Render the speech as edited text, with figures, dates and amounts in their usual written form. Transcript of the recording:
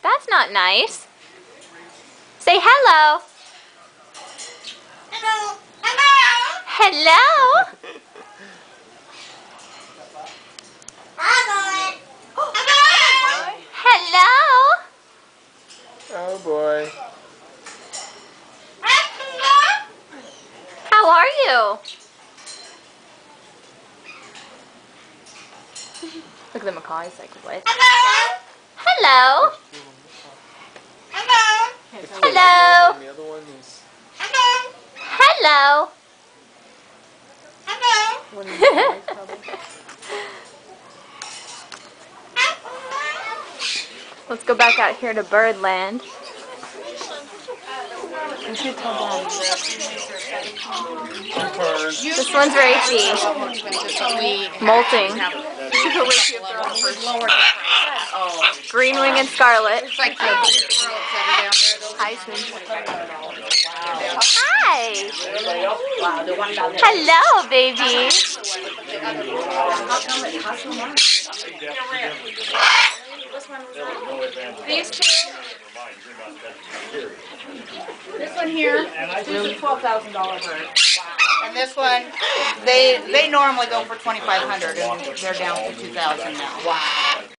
That's not nice. Say hello. Hello. Hello. Hello. Hello. Oh boy. How are you? Look at the macaw. He's like, what? Hello. Hello. And the other one is. Hello. One is white, probably. Let's go back out here to Birdland. You should tell Dad. This one's Rafie. Molting. Green wing and scarlet. Hi, sweetie. Hi. Hello, baby. These two. This one here, this is a $12,000 bird. And this one, they normally go for $2,500 and they're down to $2,000 now. Wow.